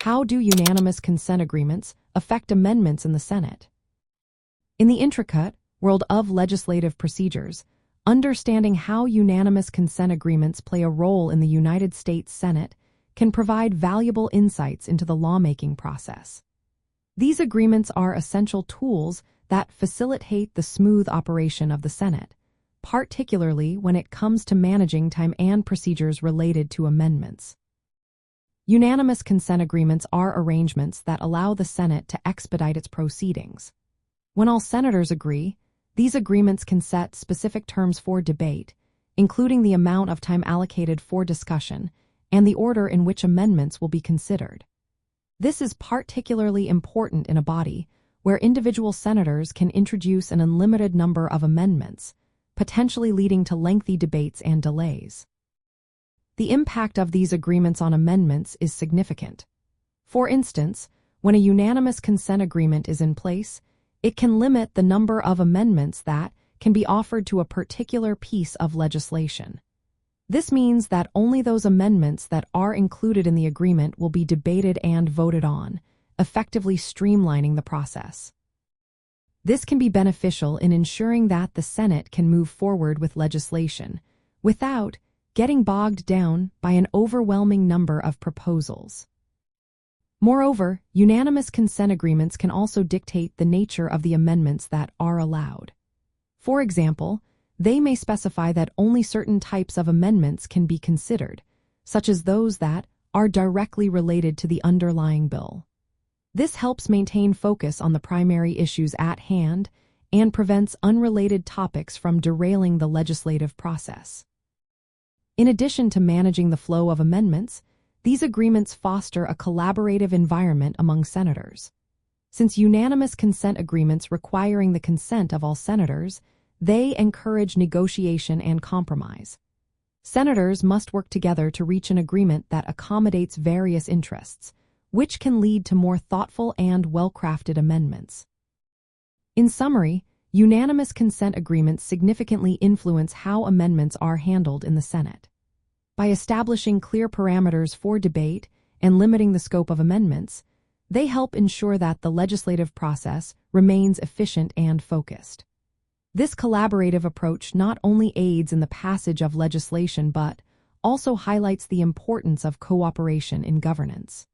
How do unanimous consent agreements affect amendments in the Senate? In the intricate world of legislative procedures, understanding how unanimous consent agreements play a role in the United States Senate can provide valuable insights into the lawmaking process. These agreements are essential tools that facilitate the smooth operation of the Senate, particularly when it comes to managing time and procedures related to amendments. Unanimous consent agreements are arrangements that allow the Senate to expedite its proceedings. When all senators agree, these agreements can set specific terms for debate, including the amount of time allocated for discussion and the order in which amendments will be considered. This is particularly important in a body where individual senators can introduce an unlimited number of amendments, potentially leading to lengthy debates and delays. The impact of these agreements on amendments is significant. For instance, when a unanimous consent agreement is in place, it can limit the number of amendments that can be offered to a particular piece of legislation. This means that only those amendments that are included in the agreement will be debated and voted on, effectively streamlining the process. This can be beneficial in ensuring that the Senate can move forward with legislation without getting bogged down by an overwhelming number of proposals. Moreover, unanimous consent agreements can also dictate the nature of the amendments that are allowed. For example, they may specify that only certain types of amendments can be considered, such as those that are directly related to the underlying bill. This helps maintain focus on the primary issues at hand and prevents unrelated topics from derailing the legislative process. In addition to managing the flow of amendments, these agreements foster a collaborative environment among senators. Since unanimous consent agreements requiring the consent of all senators, they encourage negotiation and compromise. Senators must work together to reach an agreement that accommodates various interests, which can lead to more thoughtful and well-crafted amendments. In summary, unanimous consent agreements significantly influence how amendments are handled in the Senate. By establishing clear parameters for debate and limiting the scope of amendments, they help ensure that the legislative process remains efficient and focused. This collaborative approach not only aids in the passage of legislation but also highlights the importance of cooperation in governance.